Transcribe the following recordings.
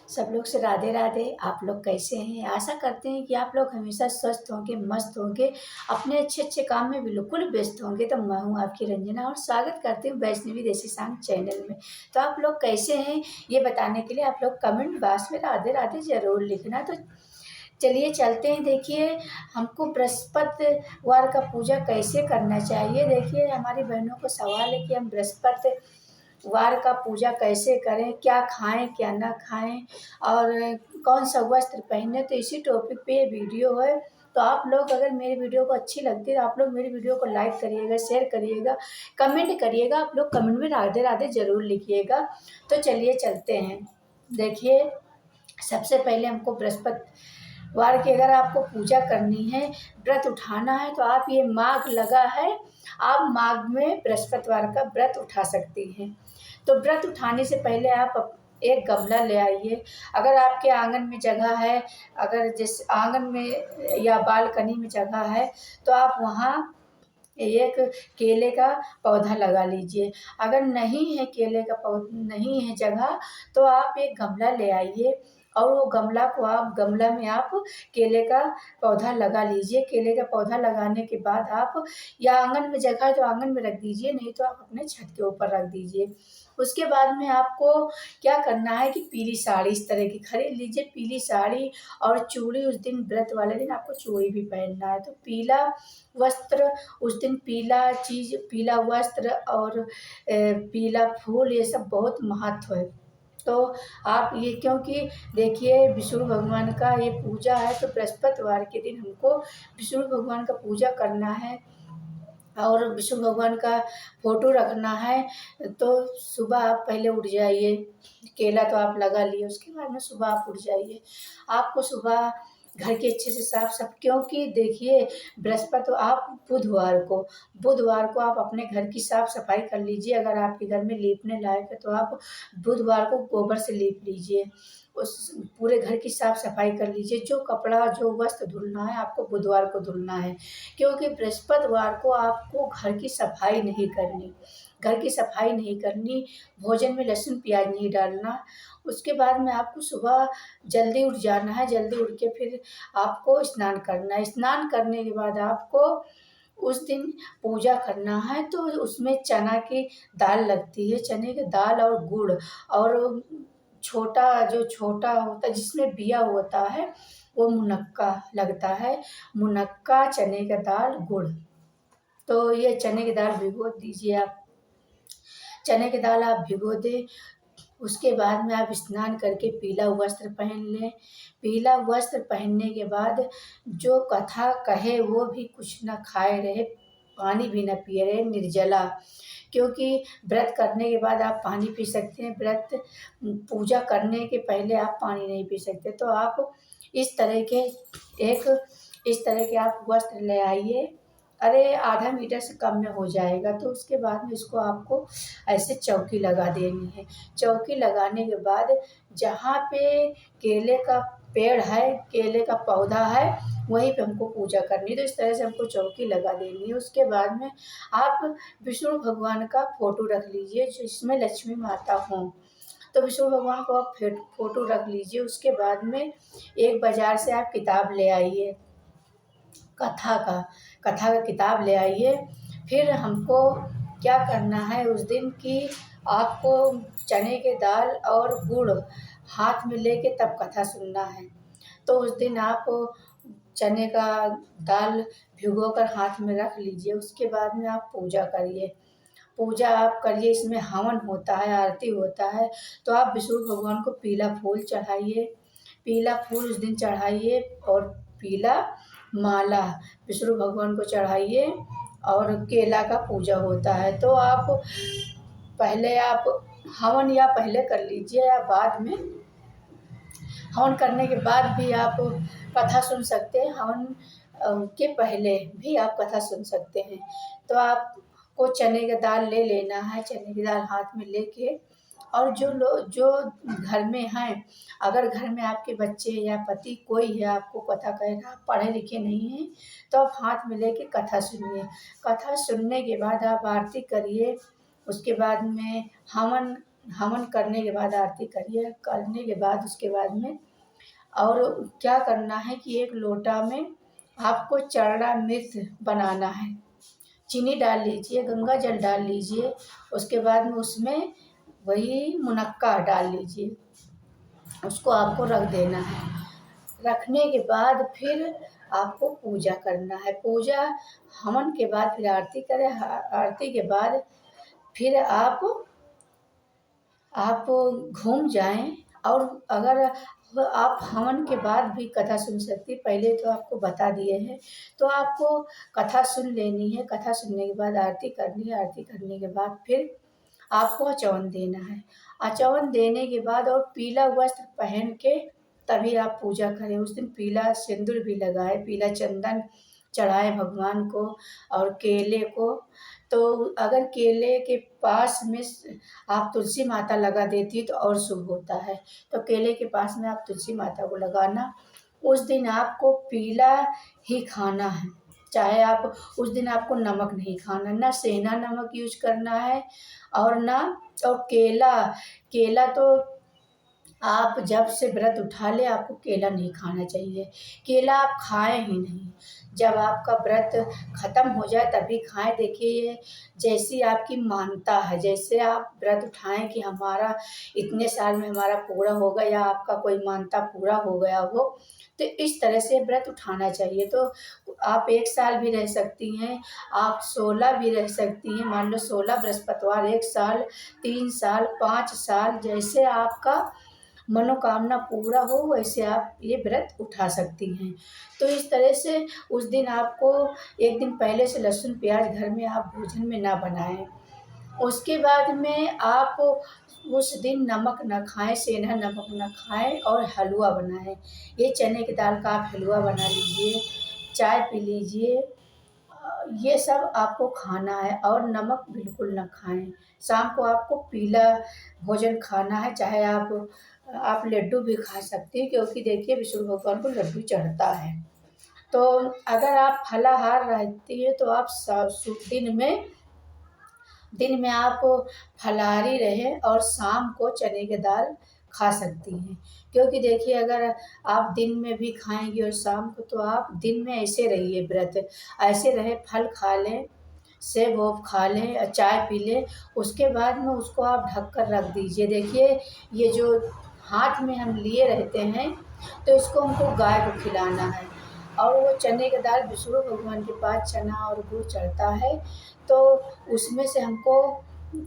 सब लोग से राधे राधे। आप लोग कैसे हैं? आशा करते हैं कि आप लोग हमेशा स्वस्थ होंगे, मस्त होंगे, अपने अच्छे अच्छे काम में बिल्कुल व्यस्त होंगे। तो मैं हूँ आपकी रंजना और स्वागत करती हूँ वैष्णवी देसी सांग चैनल में। तो आप लोग कैसे हैं ये बताने के लिए आप लोग कमेंट बॉक्स में राधे राधे ज़रूर लिखना। तो चलिए चलते हैं। देखिए, हमको बृहस्पतिवार का पूजा कैसे करना चाहिए। देखिए, हमारी बहनों को सवाल है कि हम बृहस्पतिवार का पूजा कैसे करें, क्या खाएं क्या ना खाएं और कौन सा वस्त्र पहने। तो इसी टॉपिक पे ये वीडियो है। तो आप लोग अगर मेरी वीडियो को अच्छी लगती है तो आप लोग मेरी वीडियो को लाइक करिएगा, शेयर करिएगा, कमेंट करिएगा। आप लोग कमेंट में राधे राधे ज़रूर लिखिएगा। तो चलिए चलते हैं। देखिए, सबसे पहले हमको बृहस्पतिवार की अगर आपको पूजा करनी है, व्रत उठाना है, तो आप ये माघ लगा है, आप माघ में बृहस्पतिवार का व्रत उठा सकती हैं। तो व्रत उठाने से पहले आप एक गमला ले आइए। अगर आपके आंगन में जगह है, अगर जिस आंगन में या बालकनी में जगह है, तो आप वहाँ एक केले का पौधा लगा लीजिए। अगर नहीं है केले का पौधा, नहीं है जगह, तो आप एक गमला ले आइए और वो गमला में आप केले का पौधा लगा लीजिए। केले का पौधा लगाने के बाद आप या आंगन में जगह है तो आंगन में रख दीजिए, नहीं तो आप अपने छत के ऊपर रख दीजिए। उसके बाद में आपको क्या करना है कि पीली साड़ी इस तरह की खरीद लीजिए। पीली साड़ी और चूड़ी, उस दिन व्रत वाले दिन आपको चूड़ी भी पहनना है। तो पीला वस्त्र, उस दिन पीला वस्त्र और पीला फूल, ये सब बहुत महत्व है। तो आप ये, क्योंकि देखिए विष्णु भगवान का ये पूजा है, तो बृहस्पतिवार के दिन हमको विष्णु भगवान का पूजा करना है और विष्णु भगवान का फोटो रखना है। तो सुबह आप पहले उठ जाइए। केला तो आप लगा लिए, उसके बाद में सुबह आप उठ जाइए। आपको सुबह घर के अच्छे से साफ, क्योंकि देखिए बृहस्पति, आप बुधवार को आप अपने घर की साफ सफाई कर लीजिए। अगर आपके घर में लीपने लायक है तो आप बुधवार को गोबर से लीप लीजिए। उस पूरे घर की साफ सफाई कर लीजिए। जो कपड़ा, जो वस्त्र धुलना है आपको बुधवार को धुलना है, क्योंकि बृहस्पतिवार को आपको घर की सफाई नहीं करनी। घर की सफाई नहीं करनी, भोजन में लहसुन प्याज नहीं डालना। उसके बाद में आपको सुबह जल्दी उठ जाना है। जल्दी उठ के फिर आपको स्नान करना है। स्नान करने के बाद आपको उस दिन पूजा करना है। तो उसमें चना की दाल लगती है, चने की दाल और गुड़, और छोटा होता है जिसमें बिया होता है, वो मुनक्का लगता है। मुनक्का, चने का दाल, गुड़। तो ये चने की दाल भिगो दीजिए आप। चने की दाल आप भिगो दें। उसके बाद में आप स्नान करके पीला वस्त्र पहन लें। पीला वस्त्र पहनने के बाद जो कथा कहे वो भी कुछ ना खाए रहे, पानी भी ना पिए रहे, निर्जला। क्योंकि व्रत करने के बाद आप पानी पी सकते हैं, व्रत पूजा करने के पहले आप पानी नहीं पी सकते। तो आप इस तरह के आप वस्त्र ले आइए। अरे आधा मीटर से कम में हो जाएगा। तो उसके बाद में इसको आपको ऐसे चौकी लगा देनी है। चौकी लगाने के बाद जहाँ पे केले का पेड़ है, केले का पौधा है, वहीं पे हमको पूजा करनी है। तो इस तरह से हमको चौकी लगा देनी है। उसके बाद में आप विष्णु भगवान का फोटो रख लीजिए जिसमें लक्ष्मी माता हों। तो विष्णु भगवान को आप फोटो रख लीजिए। उसके बाद में एक बाजार से आप किताब ले आइए, कथा का किताब ले आइए। फिर हमको क्या करना है उस दिन कि आपको चने के दाल और गुड़ हाथ में लेके तब कथा सुनना है। तो उस दिन आप चने का दाल भिगोकर हाथ में रख लीजिए। उसके बाद में आप पूजा करिए। पूजा आप करिए, इसमें हवन होता है, आरती होता है। तो आप विष्णु भगवान को पीला फूल चढ़ाइए। पीला फूल उस दिन चढ़ाइए और पीला माला विष्णु भगवान को चढ़ाइए। और केला का पूजा होता है। तो आप पहले आप हवन या पहले कर लीजिए या बाद में। हवन करने के बाद भी आप कथा सुन सकते हैं, हवन के पहले भी आप कथा सुन सकते हैं। तो आपको चने का दाल ले लेना है। चने की दाल हाथ में लेके, और जो घर में हैं, अगर घर में आपके बच्चे या पति कोई है, आपको कथा कहेगा, आप पढ़े लिखे नहीं हैं, तो आप हाथ में लेके कथा सुनिए। कथा सुनने के बाद आप आरती करिए। उसके बाद में हवन हवन करने के बाद आरती करिए, करने के बाद उसके बाद में और क्या करना है कि एक लोटा में आपको चरड़ा मिर्च बनाना है, चीनी डाल लीजिए, गंगा जल डाल लीजिए, उसके बाद में उसमें वही मुनक्का डाल लीजिए, उसको आपको रख देना है। रखने के बाद फिर आपको पूजा करना है। पूजा हवन के बाद फिर आरती करें, आरती के बाद फिर आप घूम जाएं। और अगर आप हवन के बाद भी कथा सुन सकती, पहले तो आपको बता दिए हैं, तो आपको कथा सुन लेनी है। कथा सुनने के बाद आरती करनी है, आरती करने के बाद फिर आपको अचौन देना है। अचौन देने के बाद और पीला वस्त्र पहन के तभी आप पूजा करें। उस दिन पीला सिंदूर भी लगाए, पीला चंदन चढ़ाए भगवान को और केले को। तो अगर केले के पास में आप तुलसी माता लगा देती तो और शुभ होता है। तो केले के पास में आप तुलसी माता को लगाना। उस दिन आपको पीला ही खाना है, चाहे आप उस दिन आपको नमक नहीं खाना, ना सेंधा नमक यूज करना है और ना और केला केला तो आप जब से व्रत उठा ले आपको केला नहीं खाना चाहिए। केला आप खाएं ही नहीं, जब आपका व्रत खत्म हो जाए तभी खाएं। देखिए ये जैसी आपकी मानता है, जैसे आप व्रत उठाएं कि हमारा इतने साल में हमारा पूरा होगा या आपका कोई मानता पूरा हो गया हो, तो इस तरह से व्रत उठाना चाहिए। तो आप 1 साल भी रह सकती हैं, आप 16 भी रह सकती हैं। मान लो 16 बृहस्पतिवार, 1 साल, 3 साल, 5 साल, जैसे आपका मनोकामना पूरा हो वैसे आप ये व्रत उठा सकती हैं। तो इस तरह से उस दिन आपको एक दिन पहले से लहसुन प्याज घर में आप भोजन में ना बनाएं। उसके बाद में आप उस दिन नमक न खाएं, सेंधा नमक न खाएं और हलवा बनाएं। ये चने की दाल का आप हलवा बना लीजिए, चाय पी लीजिए। ये सब आपको खाना है और नमक बिल्कुल न खाएं। शाम को आपको पीला भोजन खाना है, चाहे आप लड्डू भी खा सकती हैं, क्योंकि देखिए विष्णु भगवान को लड्डू चढ़ता है। तो अगर आप फलाहार रहती है तो आप दिन में आप फलाहारी रहें और शाम को चने की दाल खा सकती हैं। क्योंकि देखिए अगर आप दिन में भी खाएंगी और शाम को, तो आप दिन में ऐसे रहिए, व्रत ऐसे रहे, फल खा लें, सेब वोब खा लें, चाय पी लें। उसके बाद में उसको आप ढक कर रख दीजिए। देखिए ये जो हाथ में हम लिए रहते हैं, तो इसको हमको गाय को खिलाना है। और वो चने की दाल विष्णु भगवान के पास चना और गुड़ चढ़ता है, तो उसमें से हमको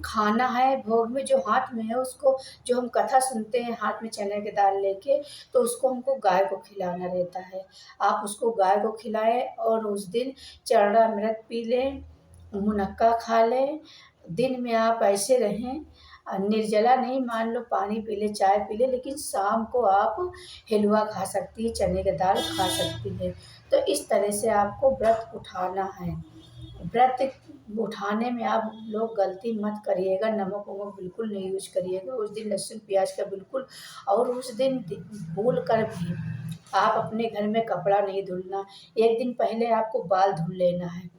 खाना है। भोग में जो हाथ में है उसको, जो हम कथा सुनते हैं हाथ में चने की दाल लेके, तो उसको हमको गाय को खिलाना रहता है। आप उसको गाय को खिलाएं और उस दिन चरणामृत पी लें, मुनक्का खा लें। दिन में आप ऐसे रहें, निर्जला नहीं, मान लो पानी पी ले, चाय पी ले, लेकिन शाम को आप हलवा खा सकती है, चने की दाल खा सकती है। तो इस तरह से आपको व्रत उठाना है। व्रत उठाने में आप लोग गलती मत करिएगा, नमक वमक बिल्कुल नहीं यूज करिएगा उस दिन, लहसुन प्याज का बिल्कुल। और उस दिन भूल कर भी आप अपने घर में कपड़ा नहीं धुलना। एक दिन पहले आपको बाल धुल लेना है,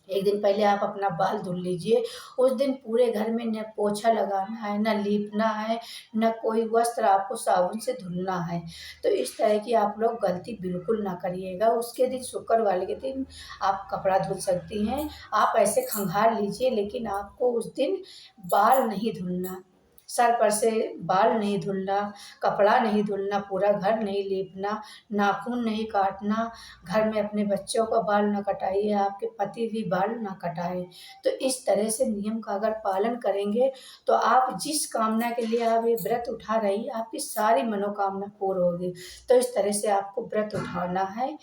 एक दिन पहले आप अपना बाल धुल लीजिए। उस दिन पूरे घर में न पोछा लगाना है, न लीपना है, न कोई वस्त्र आपको साबुन से धुलना है। तो इस तरह की आप लोग गलती बिल्कुल ना करिएगा। उसके दिन शुक्र वाले के दिन आप कपड़ा धुल सकती हैं, आप ऐसे खंगाल लीजिए, लेकिन आपको उस दिन बाल नहीं धुलना, सर पर से बाल नहीं धुलना, कपड़ा नहीं धुलना, पूरा घर नहीं लीपना, नाखून नहीं काटना, घर में अपने बच्चों का बाल ना कटाइए, आपके पति भी बाल ना कटाएं। तो इस तरह से नियम का अगर पालन करेंगे तो आप जिस कामना के लिए आप ये व्रत उठा रही, आपकी सारी मनोकामना पूर्ण होगी। तो इस तरह से आपको व्रत उठाना है,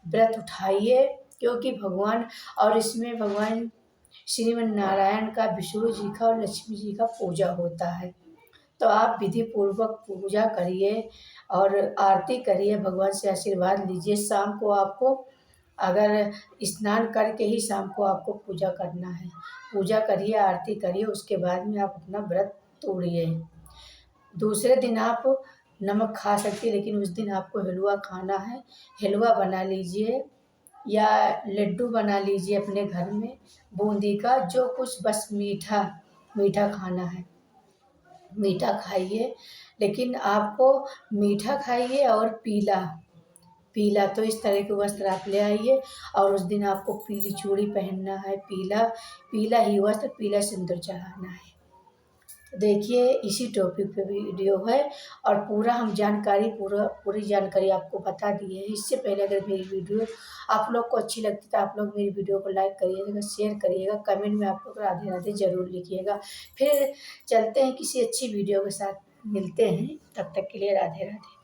व्रत उठाइए। क्योंकि भगवान, और इसमें भगवान श्रीमन नारायण का, विष्णु जी का और लक्ष्मी जी का पूजा होता है। तो आप विधि पूर्वक पूजा करिए और आरती करिए, भगवान से आशीर्वाद लीजिए। शाम को आपको अगर स्नान करके ही शाम को आपको पूजा करना है, पूजा करिए, आरती करिए, उसके बाद में आप अपना व्रत तोड़िए। दूसरे दिन आप नमक खा सकती है, लेकिन उस दिन आपको हलवा खाना है। हलवा बना लीजिए या लड्डू बना लीजिए अपने घर में, बूंदी का, जो कुछ बस मीठा मीठा खाना है। मीठा खाइए, लेकिन आपको मीठा खाइए और पीला पीला तो इस तरह के वस्त्र आप ले आइए और उस दिन आपको पीली चूड़ी पहनना है, पीला पीला ही वस्त्र, पीला सिंदूर चढ़ाना है। तो देखिए इसी टॉपिक पे वीडियो है और पूरा हम जानकारी पूरी जानकारी आपको बता दिए हैं। इससे पहले अगर मेरी वीडियो आप लोग को अच्छी लगती तो आप लोग मेरी वीडियो को लाइक करिएगा, शेयर करिएगा, कमेंट में आप लोग राधे राधे ज़रूर लिखिएगा। फिर चलते हैं किसी अच्छी वीडियो के साथ, मिलते हैं, तब तक के लिए राधे राधे।